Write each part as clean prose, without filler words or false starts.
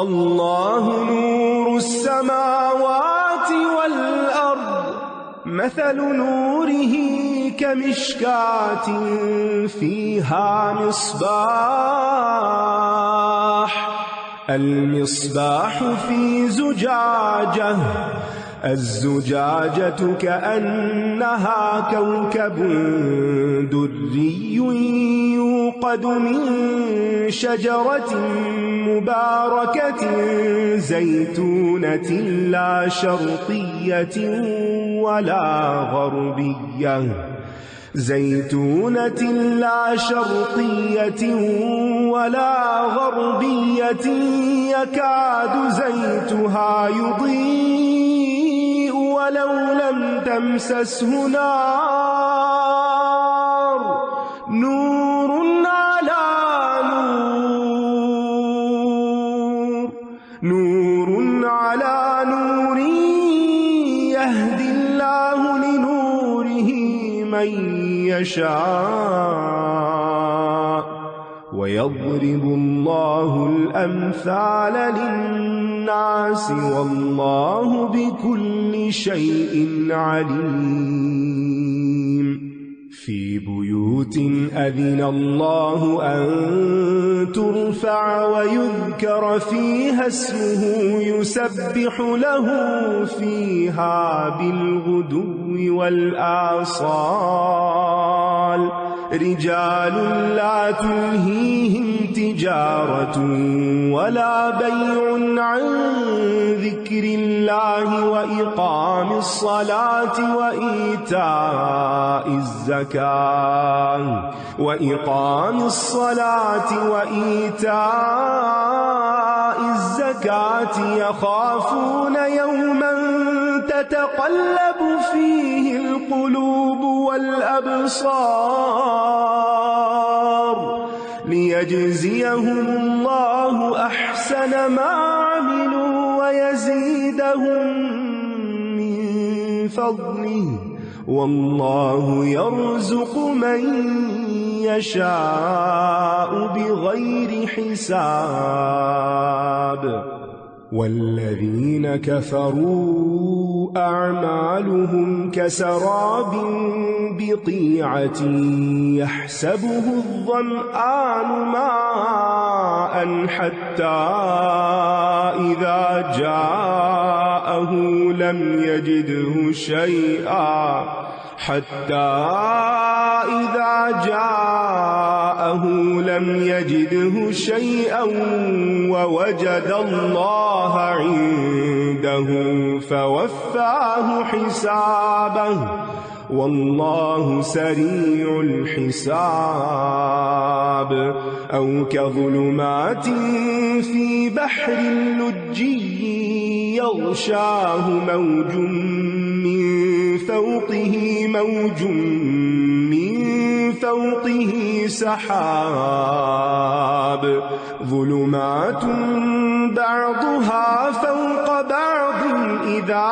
الله نور السماوات والأرض مثل نوره كمشكاة فيها مصباح المصباح في زجاجة الزجاجة كأنها كوكب دري يوقد من شجرة مباركة زيتونة لا شرقية ولا غربية يكاد زيتها يضيء ولو لم تمسسه نار نور على نور يهدي الله لنوره من يشاء ويضرب الله الأمثال للناس والله بكل شيء عليم في بيوت أذن الله أن ترفع ويذكر فيها اسمه يسبح له فيها بالغدو والآصال رجال لا تلهيهم تجارة ولا بيع عن ذكر الله وإقام الصلاة وإيتاء الزكاة يخافون يوما تتقلب فيه القلوب والأبصار ليجزيهم الله أحسن ما عملوا ويزيدهم من فضله والله يرزق من يشاء بغير حساب والذين كفروا أعمالهم كسراب بقيعة يحسبه الظمآن ماء حتى إذا جاءه لم يجده شيئا ووجد الله عنده فوفاه حسابه والله سريع الحساب أو كظلمات في بحر لجي يغشاه موج من فوقه سحاب ظلمات بعضها فوق بعض إذا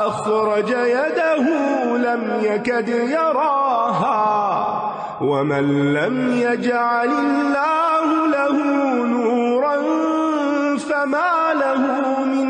أخرج يده لم يكد يراها ومن لم يجعل الله له نورا فما له من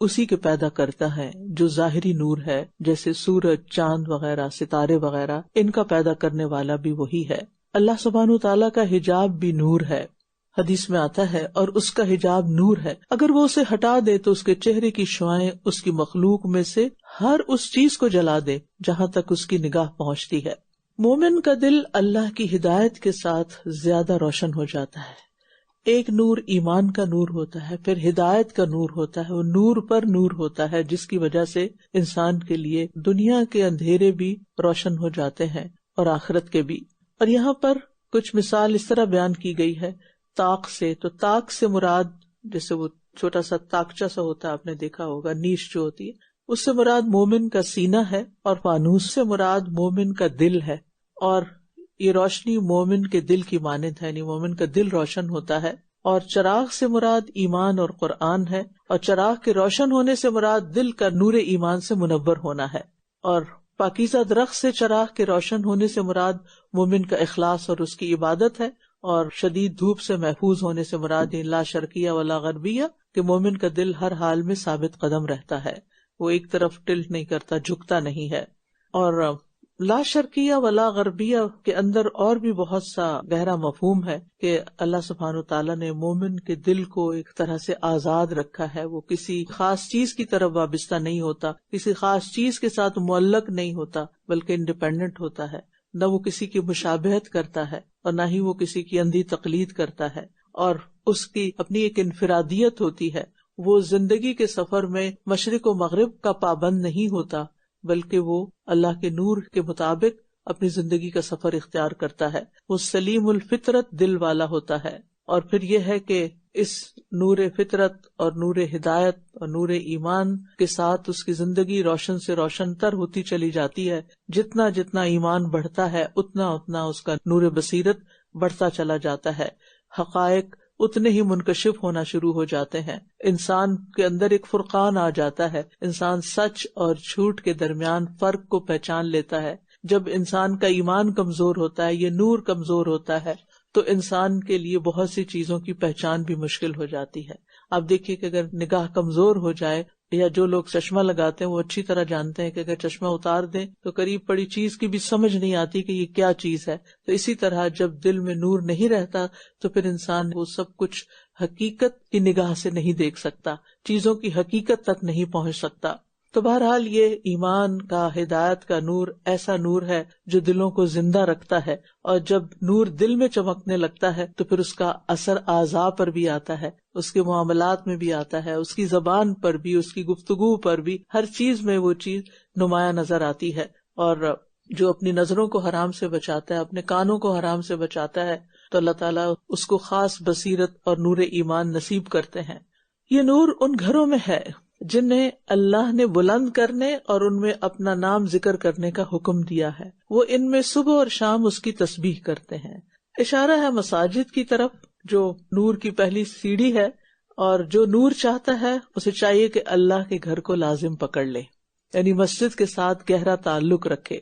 اسی کے پیدا کرتا ہے جو ظاہری نور ہے، جیسے سورج، چاند وغیرہ، ستارے وغیرہ، ان کا پیدا کرنے والا بھی وہی ہے۔ اللہ سبحانہ تعالیٰ کا حجاب بھی نور ہے، حدیث میں آتا ہے، اور اس کا حجاب نور ہے، اگر وہ اسے ہٹا دے تو اس کے چہرے کی شعاعیں اس کی مخلوق میں سے ہر اس چیز کو جلا دے جہاں تک اس کی نگاہ پہنچتی ہے۔ مومن کا دل اللہ کی ہدایت کے ساتھ زیادہ روشن ہو جاتا ہے۔ ایک نور ایمان کا نور ہوتا ہے، پھر ہدایت کا نور ہوتا ہے، وہ نور پر نور ہوتا ہے، جس کی وجہ سے انسان کے لیے دنیا کے اندھیرے بھی روشن ہو جاتے ہیں اور آخرت کے بھی۔ اور یہاں پر کچھ مثال اس طرح بیان کی گئی ہے طاق سے، تو طاق سے مراد جیسے وہ چھوٹا سا طاقچہ سا ہوتا ہے، آپ نے دیکھا ہوگا، نیش جو ہوتی ہے، اس سے مراد مومن کا سینہ ہے، اور فانوس سے مراد مومن کا دل ہے، اور یہ روشنی مومن کے دل کی مانند ہے، یعنی مومن کا دل روشن ہوتا ہے۔ اور چراغ سے مراد ایمان اور قرآن ہے، اور چراغ کے روشن ہونے سے مراد دل کا نور ایمان سے منور ہونا ہے۔ اور پاکیزہ درخت سے چراغ کے روشن ہونے سے مراد مومن کا اخلاص اور اس کی عبادت ہے، اور شدید دھوپ سے محفوظ ہونے سے مراد لا شرقیہ ولا غربیہ، کہ مومن کا دل ہر حال میں ثابت قدم رہتا ہے، وہ ایک طرف ٹلٹ نہیں کرتا، جھکتا نہیں ہے۔ اور لا شرقیہ ولا غربیہ کے اندر اور بھی بہت سا گہرا مفہوم ہے کہ اللہ سبحانہ تعالیٰ نے مومن کے دل کو ایک طرح سے آزاد رکھا ہے، وہ کسی خاص چیز کی طرف وابستہ نہیں ہوتا، کسی خاص چیز کے ساتھ معلق نہیں ہوتا، بلکہ انڈیپینڈنٹ ہوتا ہے، نہ وہ کسی کی مشابہت کرتا ہے اور نہ ہی وہ کسی کی اندھی تقلید کرتا ہے، اور اس کی اپنی ایک انفرادیت ہوتی ہے۔ وہ زندگی کے سفر میں مشرق و مغرب کا پابند نہیں ہوتا، بلکہ وہ اللہ کے نور کے مطابق اپنی زندگی کا سفر اختیار کرتا ہے، وہ سلیم الفطرت دل والا ہوتا ہے۔ اور پھر یہ ہے کہ اس نور فطرت اور نور ہدایت اور نور ایمان کے ساتھ اس کی زندگی روشن سے روشن تر ہوتی چلی جاتی ہے۔ جتنا جتنا ایمان بڑھتا ہے اتنا اتنا اس کا نور بصیرت بڑھتا چلا جاتا ہے، حقائق اتنے ہی منکشف ہونا شروع ہو جاتے ہیں، انسان کے اندر ایک فرقان آ جاتا ہے، انسان سچ اور جھوٹ کے درمیان فرق کو پہچان لیتا ہے۔ جب انسان کا ایمان کمزور ہوتا ہے، یہ نور کمزور ہوتا ہے، تو انسان کے لیے بہت سی چیزوں کی پہچان بھی مشکل ہو جاتی ہے۔ آپ دیکھیے کہ اگر نگاہ کمزور ہو جائے، یا جو لوگ چشمہ لگاتے ہیں وہ اچھی طرح جانتے ہیں کہ اگر چشمہ اتار دیں تو قریب پڑی چیز کی بھی سمجھ نہیں آتی کہ یہ کیا چیز ہے۔ تو اسی طرح جب دل میں نور نہیں رہتا تو پھر انسان وہ سب کچھ حقیقت کی نگاہ سے نہیں دیکھ سکتا، چیزوں کی حقیقت تک نہیں پہنچ سکتا۔ تو بہرحال یہ ایمان کا، ہدایت کا نور ایسا نور ہے جو دلوں کو زندہ رکھتا ہے، اور جب نور دل میں چمکنے لگتا ہے تو پھر اس کا اثر اعضاء پر بھی آتا ہے، اس کے معاملات میں بھی آتا ہے، اس کی زبان پر بھی، اس کی گفتگو پر بھی، ہر چیز میں وہ چیز نمایاں نظر آتی ہے۔ اور جو اپنی نظروں کو حرام سے بچاتا ہے، اپنے کانوں کو حرام سے بچاتا ہے، تو اللہ تعالیٰ اس کو خاص بصیرت اور نور ایمان نصیب کرتے ہیں۔ یہ نور ان گھروں میں ہے جنہیں اللہ نے بلند کرنے اور ان میں اپنا نام ذکر کرنے کا حکم دیا ہے، وہ ان میں صبح اور شام اس کی تسبیح کرتے ہیں۔ اشارہ ہے مساجد کی طرف جو نور کی پہلی سیڑھی ہے، اور جو نور چاہتا ہے اسے چاہیے کہ اللہ کے گھر کو لازم پکڑ لے، یعنی مسجد کے ساتھ گہرا تعلق رکھے۔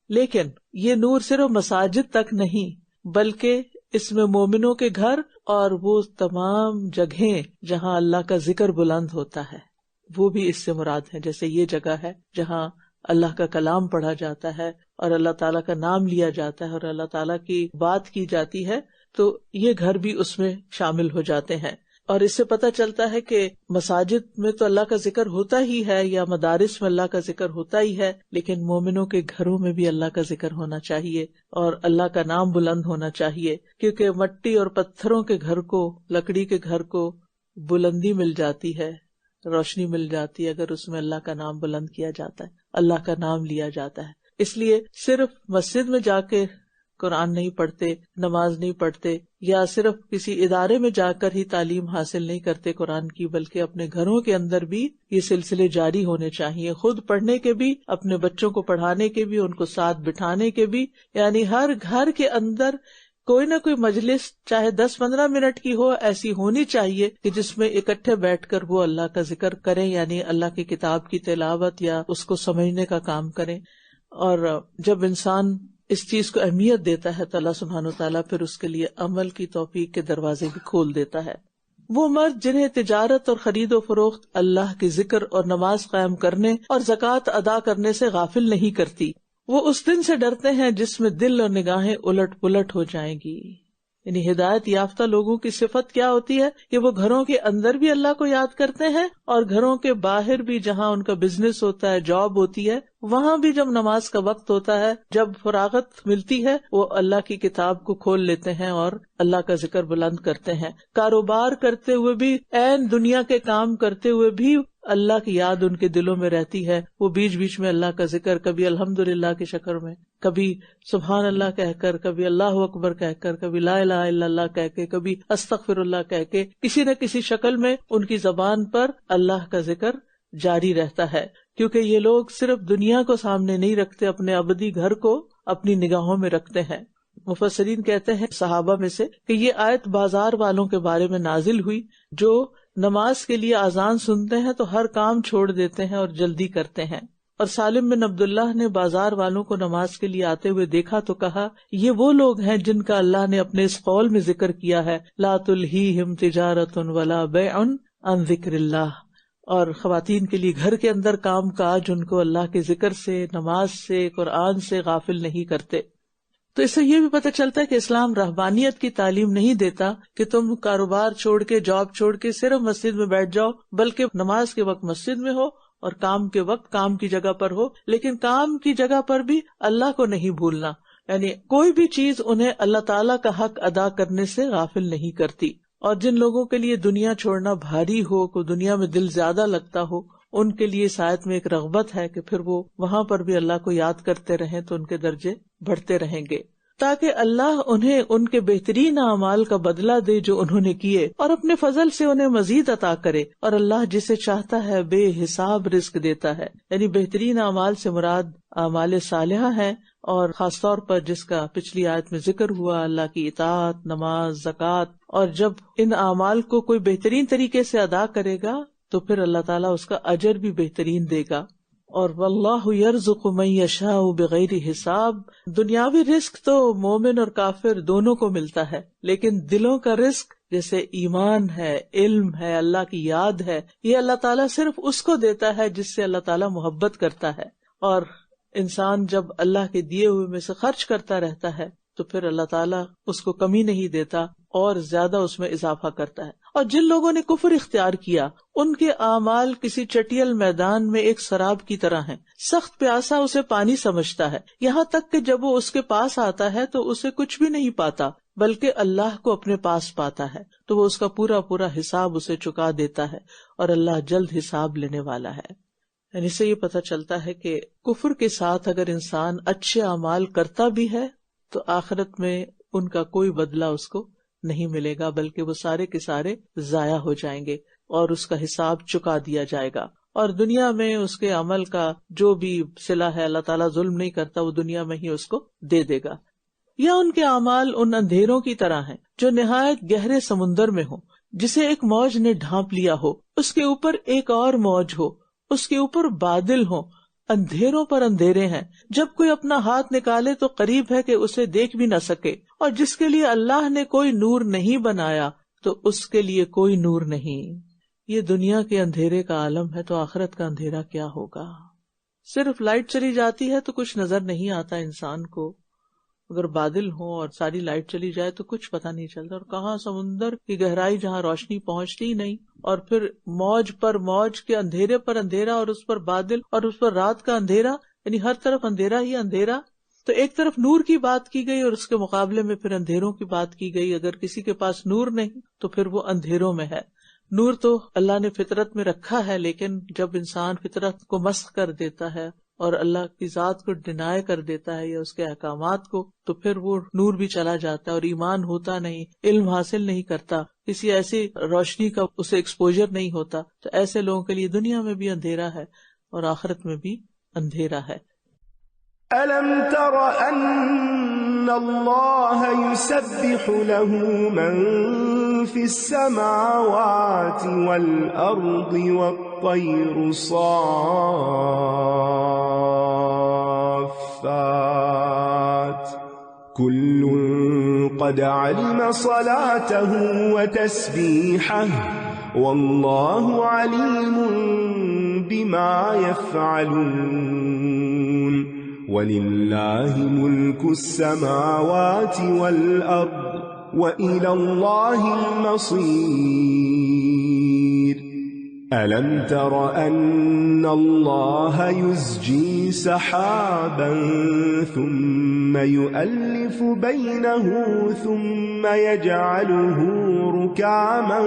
لیکن یہ نور صرف مساجد تک نہیں، بلکہ اس میں مومنوں کے گھر اور وہ تمام جگہیں جہاں اللہ کا ذکر بلند ہوتا ہے وہ بھی اس سے مراد ہے۔ جیسے یہ جگہ ہے جہاں اللہ کا کلام پڑھا جاتا ہے اور اللہ تعالیٰ کا نام لیا جاتا ہے اور اللہ تعالیٰ کی بات کی جاتی ہے، تو یہ گھر بھی اس میں شامل ہو جاتے ہیں۔ اور اس سے پتہ چلتا ہے کہ مساجد میں تو اللہ کا ذکر ہوتا ہی ہے، یا مدارس میں اللہ کا ذکر ہوتا ہی ہے، لیکن مومنوں کے گھروں میں بھی اللہ کا ذکر ہونا چاہیے اور اللہ کا نام بلند ہونا چاہیے، کیونکہ مٹی اور پتھروں کے گھر کو، لکڑی کے گھر کو بلندی مل جاتی ہے، روشنی مل جاتی ہے اگر اس میں اللہ کا نام بلند کیا جاتا ہے، اللہ کا نام لیا جاتا ہے۔ اس لیے صرف مسجد میں جا کے قرآن نہیں پڑھتے، نماز نہیں پڑھتے، یا صرف کسی ادارے میں جا کر ہی تعلیم حاصل نہیں کرتے قرآن کی، بلکہ اپنے گھروں کے اندر بھی یہ سلسلے جاری ہونے چاہیے، خود پڑھنے کے بھی، اپنے بچوں کو پڑھانے کے بھی، ان کو ساتھ بٹھانے کے بھی، یعنی ہر گھر کے اندر کوئی نہ کوئی مجلس چاہے 10-15 منٹ کی ہو ایسی ہونی چاہیے کہ جس میں اکٹھے بیٹھ کر وہ اللہ کا ذکر کریں، یعنی اللہ کی کتاب کی تلاوت یا اس کو سمجھنے کا کام کریں۔ اور جب انسان اس چیز کو اہمیت دیتا ہے تو اللہ سبحانہ وتعالیٰ پھر اس کے لیے عمل کی توفیق کے دروازے بھی کھول دیتا ہے۔ وہ مرد جنہیں تجارت اور خرید و فروخت اللہ کے ذکر اور نماز قائم کرنے اور زکوٰۃ ادا کرنے سے غافل نہیں کرتی، وہ اس دن سے ڈرتے ہیں جس میں دل اور نگاہیں الٹ پلٹ ہو جائیں گی۔ یعنی ہدایت یافتہ لوگوں کی صفت کیا ہوتی ہے کہ وہ گھروں کے اندر بھی اللہ کو یاد کرتے ہیں اور گھروں کے باہر بھی، جہاں ان کا بزنس ہوتا ہے، جاب ہوتی ہے، وہاں بھی جب نماز کا وقت ہوتا ہے، جب فراغت ملتی ہے، وہ اللہ کی کتاب کو کھول لیتے ہیں اور اللہ کا ذکر بلند کرتے ہیں۔ کاروبار کرتے ہوئے بھی، عین دنیا کے کام کرتے ہوئے بھی اللہ کی یاد ان کے دلوں میں رہتی ہے۔ وہ بیچ بیچ میں اللہ کا ذکر، کبھی الحمدللہ کی شکل میں، کبھی سبحان اللہ کہہ کر، کبھی اللہ اکبر کہہ کر، کبھی لا الہ الا اللہ کہہ کے، کبھی استغفر اللہ کہہ کے، کسی نہ کسی شکل میں ان کی زبان پر اللہ کا ذکر جاری رہتا ہے، کیونکہ یہ لوگ صرف دنیا کو سامنے نہیں رکھتے، اپنے ابدی گھر کو اپنی نگاہوں میں رکھتے ہیں۔ مفسرین کہتے ہیں صحابہ میں سے کہ یہ آیت بازار والوں کے بارے میں نازل ہوئی جو نماز کے لیے اذان سنتے ہیں تو ہر کام چھوڑ دیتے ہیں اور جلدی کرتے ہیں۔ اور سالم بن عبداللہ نے بازار والوں کو نماز کے لیے آتے ہوئے دیکھا تو کہا، یہ وہ لوگ ہیں جن کا اللہ نے اپنے اس قول میں ذکر کیا ہے، لا تلہیہم تجارۃ ولا بیع عن ذکر اللہ۔ اور خواتین کے لیے گھر کے اندر کام کاج ان کو اللہ کے ذکر سے، نماز سے، قرآن سے غافل نہیں کرتے۔ تو اس سے یہ بھی پتہ چلتا ہے کہ اسلام رہبانیت کی تعلیم نہیں دیتا کہ تم کاروبار چھوڑ کے، جاب چھوڑ کے صرف مسجد میں بیٹھ جاؤ، بلکہ نماز کے وقت مسجد میں ہو اور کام کے وقت کام کی جگہ پر ہو، لیکن کام کی جگہ پر بھی اللہ کو نہیں بھولنا۔ یعنی کوئی بھی چیز انہیں اللہ تعالیٰ کا حق ادا کرنے سے غافل نہیں کرتی۔ اور جن لوگوں کے لیے دنیا چھوڑنا بھاری ہو، کو دنیا میں دل زیادہ لگتا ہو، ان کے لیے اس آیت میں ایک رغبت ہے کہ پھر وہ وہاں پر بھی اللہ کو یاد کرتے رہیں تو ان کے درجے بڑھتے رہیں گے، تاکہ اللہ انہیں ان کے بہترین اعمال کا بدلہ دے جو انہوں نے کیے، اور اپنے فضل سے انہیں مزید عطا کرے۔ اور اللہ جسے چاہتا ہے بے حساب رزق دیتا ہے۔ یعنی بہترین اعمال سے مراد اعمال صالحہ ہیں، اور خاص طور پر جس کا پچھلی آیت میں ذکر ہوا، اللہ کی اطاعت، نماز، زکوٰۃ۔ اور جب ان اعمال کو کوئی بہترین طریقے سے ادا کرے گا تو پھر اللہ تعالیٰ اس کا اجر بھی بہترین دے گا۔ اور واللہ یرزق من یشاء بغیر حساب، دنیاوی رزق تو مومن اور کافر دونوں کو ملتا ہے، لیکن دلوں کا رزق جیسے ایمان ہے، علم ہے، اللہ کی یاد ہے، یہ اللہ تعالیٰ صرف اس کو دیتا ہے جس سے اللہ تعالیٰ محبت کرتا ہے۔ اور انسان جب اللہ کے دیے ہوئے میں سے خرچ کرتا رہتا ہے تو پھر اللہ تعالیٰ اس کو کمی نہیں دیتا اور زیادہ اس میں اضافہ کرتا ہے۔ اور جن لوگوں نے کفر اختیار کیا، ان کے اعمال کسی چٹیل میدان میں ایک سراب کی طرح ہیں، سخت پیاسا اسے پانی سمجھتا ہے، یہاں تک کہ جب وہ اس کے پاس آتا ہے تو اسے کچھ بھی نہیں پاتا، بلکہ اللہ کو اپنے پاس پاتا ہے، تو وہ اس کا پورا پورا حساب اسے چکا دیتا ہے، اور اللہ جلد حساب لینے والا ہے۔ یعنی اس سے یہ پتہ چلتا ہے کہ کفر کے ساتھ اگر انسان اچھے اعمال کرتا بھی ہے تو آخرت میں ان کا کوئی بدلہ اس کو نہیں ملے گا، بلکہ وہ سارے کے سارے ضائع ہو جائیں گے اور اس کا حساب چکا دیا جائے گا۔ اور دنیا میں اس کے عمل کا جو بھی صلہ ہے، اللہ تعالیٰ ظلم نہیں کرتا، وہ دنیا میں ہی اس کو دے دے گا۔ یا ان کے اعمال ان اندھیروں کی طرح ہیں جو نہایت گہرے سمندر میں ہو، جسے ایک موج نے ڈھانپ لیا ہو، اس کے اوپر ایک اور موج ہو، اس کے اوپر بادل ہوں، اندھیروں پر اندھیرے ہیں، جب کوئی اپنا ہاتھ نکالے تو قریب ہے کہ اسے دیکھ بھی نہ سکے، اور جس کے لیے اللہ نے کوئی نور نہیں بنایا تو اس کے لیے کوئی نور نہیں۔ یہ دنیا کے اندھیرے کا عالم ہے، تو آخرت کا اندھیرا کیا ہوگا؟ صرف لائٹ چلی جاتی ہے تو کچھ نظر نہیں آتا انسان کو، اگر بادل ہوں اور ساری لائٹ چلی جائے تو کچھ پتہ نہیں چلتا، اور کہاں سمندر کی گہرائی جہاں روشنی پہنچتی ہی نہیں، اور پھر موج پر موج کے اندھیرے پر اندھیرا، اور اس پر بادل، اور اس پر رات کا اندھیرا، یعنی ہر طرف اندھیرا ہی اندھیرا۔ تو ایک طرف نور کی بات کی گئی اور اس کے مقابلے میں پھر اندھیروں کی بات کی گئی۔ اگر کسی کے پاس نور نہیں تو پھر وہ اندھیروں میں ہے۔ نور تو اللہ نے فطرت میں رکھا ہے، لیکن جب انسان فطرت کو مسخ کر دیتا ہے اور اللہ کی ذات کو ڈینائی کر دیتا ہے یا اس کے احکامات کو، تو پھر وہ نور بھی چلا جاتا ہے اور ایمان ہوتا نہیں، علم حاصل نہیں کرتا، کسی ایسی روشنی کا اسے ایکسپوجر نہیں ہوتا۔ تو ایسے لوگوں کے لیے دنیا میں بھی اندھیرا ہے اور آخرت میں بھی اندھیرا ہے۔ أَلَمْ تَرَ أَنَّ اللَّهَ يُسَبِّحُ لَهُ مَن فِي السَّمَاوَاتِ وَالْأَرْضِ وَالطَّيْرُ صَافَّاتٍ كُلٌّ قد علم صلاته وتسبيحه والله عليم بما يفعلون ولله ملك السماوات والأرض وإلى الله المصير ألم تر أن الله يزجي سحابا ثم يؤلف بينه ثم يجعله ركاما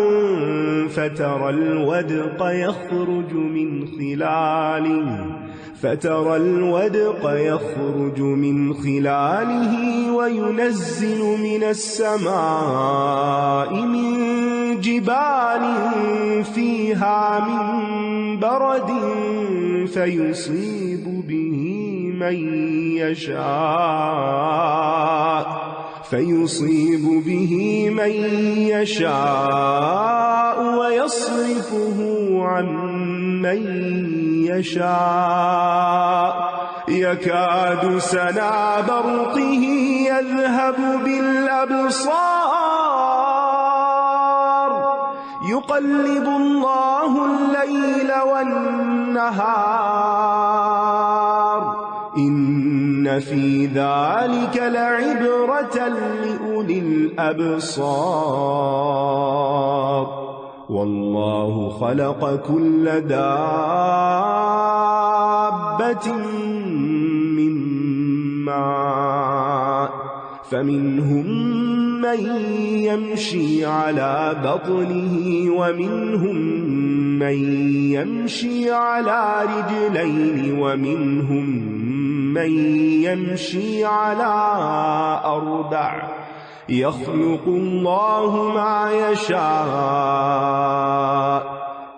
فترى الودق يخرج من خلاله وينزل من السماء من جبال فيها من برد فيصيب به من يشاء ويصرفه عن من يشاء يكاد سنا برقه يذهب بالأبصار يقلب الله الليل والنهار إن في ذلك لعبرة لأولي الأبصار والله خلق كل دابة من ماء فمنهم من يمشي على بطنه ومنهم من يمشي على رجلين ومنهم من يمشي على أربع يخلق الله ما يشاء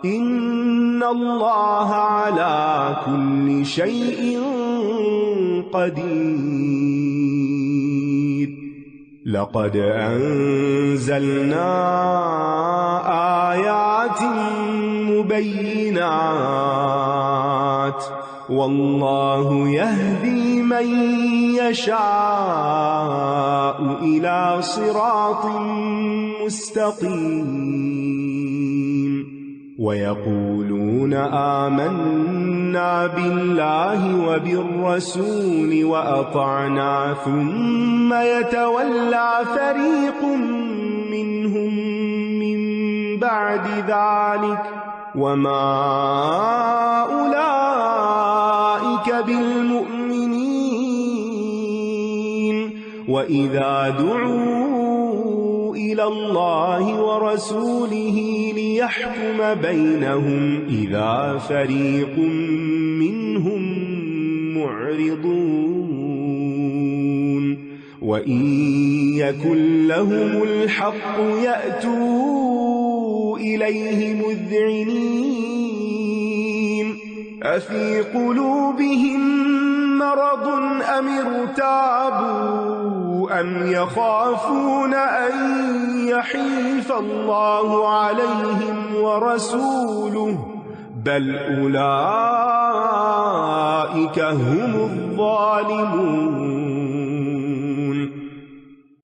إن الله على كل شيء قدير لقد أنزلنا آيات مبينات والله يهدي من يشاء إلى صراط مستقيم ويقولون آمنا بالله وبالرسول وأطعنا ثم يتولى فريق منهم من بعد ذلك وما أولئك بالمؤمنين وإذا دعوا إلى الله ورسوله ليحكم بينهم إذا فريق منهم معرضون وإن يكن لهم الحق يأتوا إليه مذعنين أفي قلوبهم مرض أم ارتابوا أم يخافون أن يحيف الله عليهم ورسوله بل أولئك هم الظالمون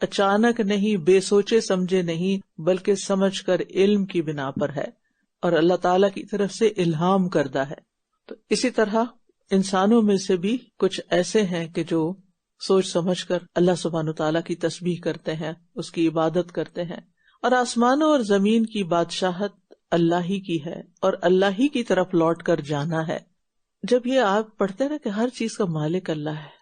اچانک نہیں، بے سوچے سمجھے نہیں، بلکہ سمجھ کر علم کی بنا پر ہے اور اللہ تعالیٰ کی طرف سے الہام کردہ ہے۔ تو اسی طرح انسانوں میں سے بھی کچھ ایسے ہیں کہ جو سوچ سمجھ کر اللہ سبحانہ تعالیٰ کی تسبیح کرتے ہیں، اس کی عبادت کرتے ہیں، اور آسمانوں اور زمین کی بادشاہت اللہ ہی کی ہے اور اللہ ہی کی طرف لوٹ کر جانا ہے۔ جب یہ آپ پڑھتے ہیں نا کہ ہر چیز کا مالک اللہ ہے۔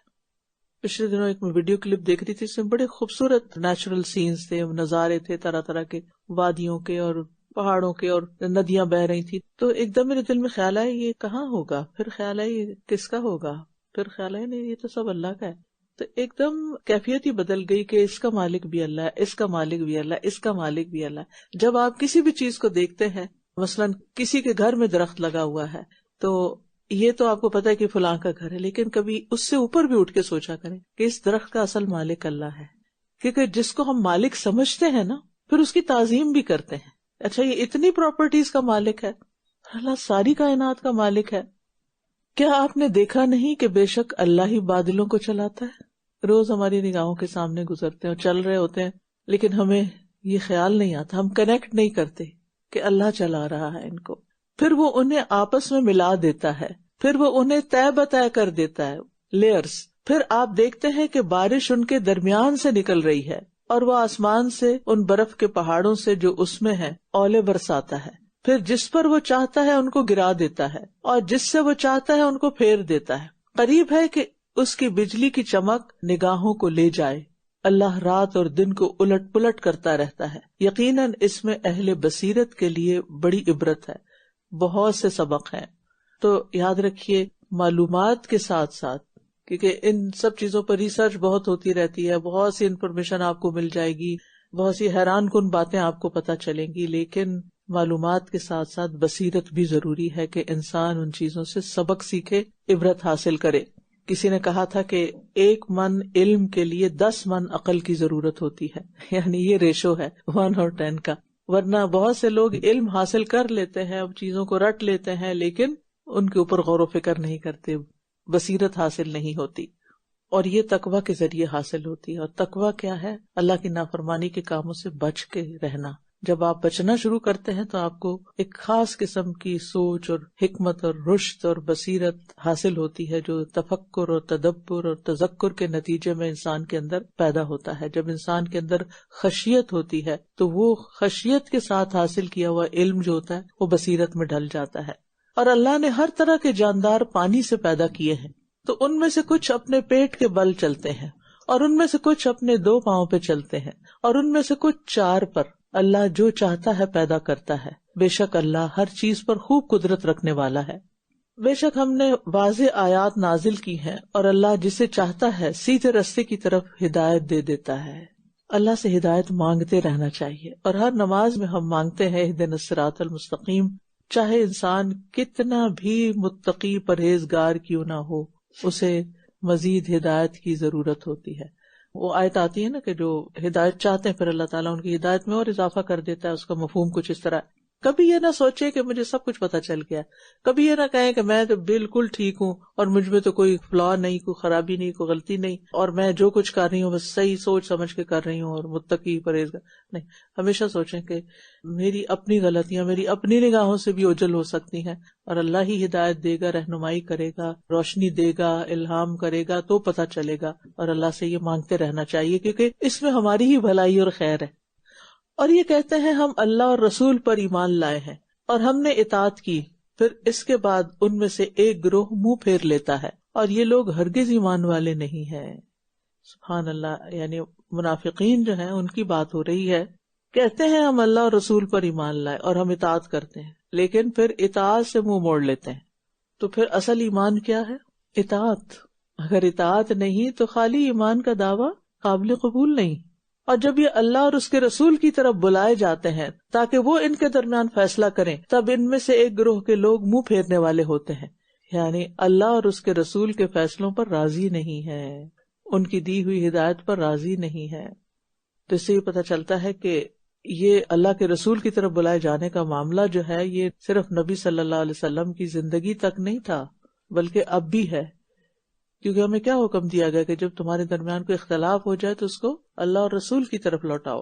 پچھلے دنوں ایک میں ویڈیو کلپ دیکھ رہی تھی، اس میں بڑے خوبصورت نیچرل سینز تھے، نظارے تھے طرح طرح کے، وادیوں کے اور پہاڑوں کے، اور ندیاں بہ رہی تھی۔ تو ایک دم میرے دل میں خیال آیا یہ کہاں ہوگا، پھر خیال آیا یہ کس کا ہوگا، پھر خیال آیا نہیں یہ تو سب اللہ کا ہے۔ تو ایک دم کیفیت ہی بدل گئی کہ اس کا مالک بھی اللہ ہے، اس کا مالک بھی اللہ ہے، اس کا مالک بھی اللہ ہے۔ جب آپ کسی بھی چیز کو دیکھتے ہیں، مثلاً کسی کے گھر میں درخت لگا ہوا ہے تو یہ تو آپ کو پتا ہے کہ فلاں کا گھر ہے، لیکن کبھی اس سے اوپر بھی اٹھ کے سوچا کریں کہ اس درخت کا اصل مالک اللہ ہے، کیونکہ جس کو ہم مالک سمجھتے ہیں نا پھر اس کی تعظیم بھی کرتے ہیں۔ اچھا یہ اتنی پراپرٹیز کا مالک ہے، اللہ ساری کائنات کا مالک ہے۔ کیا آپ نے دیکھا نہیں کہ بے شک اللہ ہی بادلوں کو چلاتا ہے؟ روز ہماری نگاہوں کے سامنے گزرتے ہیں اور چل رہے ہوتے ہیں، لیکن ہمیں یہ خیال نہیں آتا، ہم کنیکٹ نہیں کرتے کہ اللہ چلا رہا ہے ان کو۔ پھر وہ انہیں آپس میں ملا دیتا ہے، پھر وہ انہیں طے بطے کر دیتا ہے، لیئرز۔ پھر آپ دیکھتے ہیں کہ بارش ان کے درمیان سے نکل رہی ہے اور وہ آسمان سے ان برف کے پہاڑوں سے جو اس میں ہے اولے برساتا ہے، پھر جس پر وہ چاہتا ہے ان کو گرا دیتا ہے اور جس سے وہ چاہتا ہے ان کو پھیر دیتا ہے۔ قریب ہے کہ اس کی بجلی کی چمک نگاہوں کو لے جائے۔ اللہ رات اور دن کو الٹ پلٹ کرتا رہتا ہے۔ یقیناً اس میں اہل بصیرت کے لیے بڑی عبرت ہے، بہت سے سبق ہیں۔ تو یاد رکھیے معلومات کے ساتھ ساتھ، کیونکہ ان سب چیزوں پر ریسرچ بہت ہوتی رہتی ہے، بہت سی انفارمیشن آپ کو مل جائے گی، بہت سی حیران کن باتیں آپ کو پتہ چلیں گی، لیکن معلومات کے ساتھ ساتھ بصیرت بھی ضروری ہے کہ انسان ان چیزوں سے سبق سیکھے، عبرت حاصل کرے۔ کسی نے کہا تھا کہ 1 من علم کے لیے 10 من عقل کی ضرورت ہوتی ہے، یعنی یہ ریشو ہے 1 اور 10 کا۔ ورنہ بہت سے لوگ علم حاصل کر لیتے ہیں، اب چیزوں کو رٹ لیتے ہیں، لیکن ان کے اوپر غور و فکر نہیں کرتے، بصیرت حاصل نہیں ہوتی، اور یہ تقویٰ کے ذریعے حاصل ہوتی ہے۔ اور تقویٰ کیا ہے؟ اللہ کی نافرمانی کے کاموں سے بچ کے رہنا۔ جب آپ بچنا شروع کرتے ہیں تو آپ کو ایک خاص قسم کی سوچ اور حکمت اور رشد اور بصیرت حاصل ہوتی ہے، جو تفکر اور تدبر اور تذکر کے نتیجے میں انسان کے اندر پیدا ہوتا ہے۔ جب انسان کے اندر خشیت ہوتی ہے تو وہ خشیت کے ساتھ حاصل کیا ہوا علم جو ہوتا ہے وہ بصیرت میں ڈھل جاتا ہے۔ اور اللہ نے ہر طرح کے جاندار پانی سے پیدا کیے ہیں، تو ان میں سے کچھ اپنے پیٹ کے بل چلتے ہیں اور ان میں سے کچھ اپنے 2 پاؤں پہ چلتے ہیں اور ان میں سے کچھ 4 پر۔ اللہ جو چاہتا ہے پیدا کرتا ہے، بے شک اللہ ہر چیز پر خوب قدرت رکھنے والا ہے۔ بے شک ہم نے واضح آیات نازل کی ہیں اور اللہ جسے چاہتا ہے سیدھے راستے کی طرف ہدایت دے دیتا ہے۔ اللہ سے ہدایت مانگتے رہنا چاہیے، اور ہر نماز میں ہم مانگتے ہیں اہدنا الصراط المستقیم، چاہے انسان کتنا بھی متقی پرہیزگار کیوں نہ ہو، اسے مزید ہدایت کی ضرورت ہوتی ہے۔ وہ آیت آتی ہے نا کہ جو ہدایت چاہتے ہیں پھر اللہ تعالیٰ ان کی ہدایت میں اور اضافہ کر دیتا ہے۔ اس کا مفہوم کچھ اس طرح، کبھی یہ نہ سوچے کہ مجھے سب کچھ پتا چل گیا، کبھی یہ نہ کہیں کہ میں تو بالکل ٹھیک ہوں اور مجھ میں تو کوئی فلاں نہیں، کوئی خرابی نہیں، کوئی غلطی نہیں، اور میں جو کچھ کر رہی ہوں بس صحیح سوچ سمجھ کے کر رہی ہوں اور متقی پرہیزگار نہیں۔ ہمیشہ سوچیں کہ میری اپنی غلطیاں میری اپنی نگاہوں سے بھی اوجھل ہو سکتی ہیں، اور اللہ ہی ہدایت دے گا، رہنمائی کرے گا، روشنی دے گا، الہام کرے گا تو پتہ چلے گا۔ اور اللہ سے یہ مانگتے رہنا چاہیے کیونکہ اس میں ہماری ہی بھلائی اور خیر ہے۔ اور یہ کہتے ہیں ہم اللہ اور رسول پر ایمان لائے ہیں اور ہم نے اطاعت کی، پھر اس کے بعد ان میں سے ایک گروہ منہ پھیر لیتا ہے اور یہ لوگ ہرگز ایمان والے نہیں ہیں۔ سبحان اللہ، یعنی منافقین جو ہیں ان کی بات ہو رہی ہے، کہتے ہیں ہم اللہ اور رسول پر ایمان لائے اور ہم اطاعت کرتے ہیں، لیکن پھر اطاعت سے منہ موڑ لیتے ہیں۔ تو پھر اصل ایمان کیا ہے؟ اطاعت۔ اگر اطاعت نہیں تو خالی ایمان کا دعویٰ قابل قبول نہیں۔ اور جب یہ اللہ اور اس کے رسول کی طرف بلائے جاتے ہیں تاکہ وہ ان کے درمیان فیصلہ کریں، تب ان میں سے ایک گروہ کے لوگ منہ پھیرنے والے ہوتے ہیں، یعنی اللہ اور اس کے رسول کے فیصلوں پر راضی نہیں ہے، ان کی دی ہوئی ہدایت پر راضی نہیں ہے۔ تو اس سے یہ پتہ چلتا ہے کہ یہ اللہ کے رسول کی طرف بلائے جانے کا معاملہ جو ہے یہ صرف نبی صلی اللہ علیہ وسلم کی زندگی تک نہیں تھا، بلکہ اب بھی ہے۔ کیونکہ ہمیں کیا حکم دیا گیا کہ جب تمہارے درمیان کوئی اختلاف ہو جائے تو اس کو اللہ اور رسول کی طرف لوٹاؤ،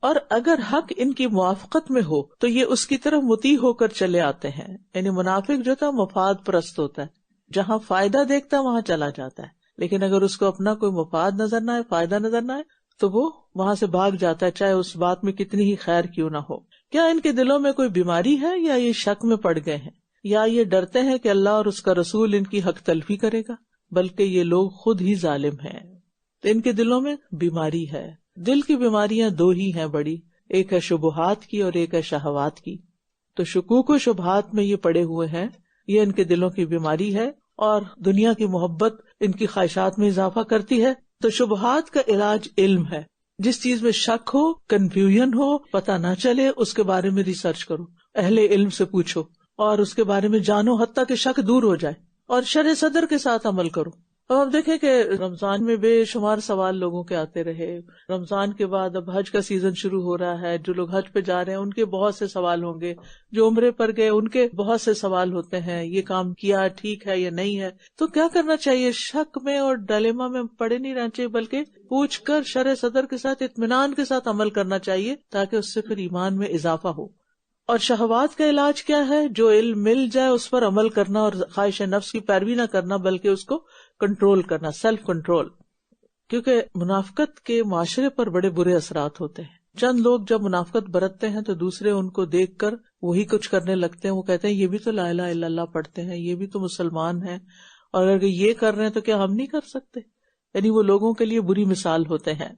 اور اگر حق ان کی موافقت میں ہو تو یہ اس کی طرف مطیع ہو کر چلے آتے ہیں. یعنی منافق جو تھا مفاد پرست ہوتا ہے، جہاں فائدہ دیکھتا ہے وہاں چلا جاتا ہے، لیکن اگر اس کو اپنا کوئی مفاد نظر نہ آئے، فائدہ نظر نہ آئے، تو وہ وہاں سے بھاگ جاتا ہے، چاہے اس بات میں کتنی ہی خیر کیوں نہ ہو. کیا ان کے دلوں میں کوئی بیماری ہے یا یہ شک میں پڑ گئے ہیں، یا یہ ڈرتے ہیں کہ اللہ اور اس کا رسول ان کی حق تلفی کرے گا؟ بلکہ یہ لوگ خود ہی ظالم ہیں. تو ان کے دلوں میں بیماری ہے. دل کی بیماریاں دو ہی ہیں بڑی، ایک ہے شبہات کی اور ایک ہے شہوات کی. تو شکوک و شبہات میں یہ پڑے ہوئے ہیں، یہ ان کے دلوں کی بیماری ہے، اور دنیا کی محبت ان کی خواہشات میں اضافہ کرتی ہے. تو شبہات کا علاج علم ہے. جس چیز میں شک ہو، کنفیوژن ہو، پتہ نہ چلے، اس کے بارے میں ریسرچ کرو، اہل علم سے پوچھو اور اس کے بارے میں جانو، حتیٰ کہ شک دور ہو جائے، اور شرح صدر کے ساتھ عمل کرو. اب آپ دیکھیں کہ رمضان میں بے شمار سوال لوگوں کے آتے رہے. رمضان کے بعد اب حج کا سیزن شروع ہو رہا ہے، جو لوگ حج پہ جا رہے ہیں ان کے بہت سے سوال ہوں گے، جو عمرے پر گئے ان کے بہت سے سوال ہوتے ہیں، یہ کام کیا ٹھیک ہے یا نہیں ہے. تو کیا کرنا چاہیے؟ شک میں اور ڈائلیما میں پڑے نہیں رہنا چاہیے، بلکہ پوچھ کر شرح صدر کے ساتھ اطمینان کے ساتھ عمل کرنا چاہیے، تاکہ اس سے پھر ایمان میں اضافہ ہو. اور شہوات کا علاج کیا ہے؟ جو علم مل جائے اس پر عمل کرنا، اور خواہش نفس کی پیروی نہ کرنا، بلکہ اس کو کنٹرول کرنا، سیلف کنٹرول. کیونکہ منافقت کے معاشرے پر بڑے برے اثرات ہوتے ہیں. چند لوگ جب منافقت برتتے ہیں تو دوسرے ان کو دیکھ کر وہی کچھ کرنے لگتے ہیں. وہ کہتے ہیں یہ بھی تو لا الہ الا اللہ پڑھتے ہیں، یہ بھی تو مسلمان ہیں، اور اگر یہ کر رہے ہیں تو کیا ہم نہیں کر سکتے؟ یعنی وہ لوگوں کے لیے بری مثال ہوتے ہیں.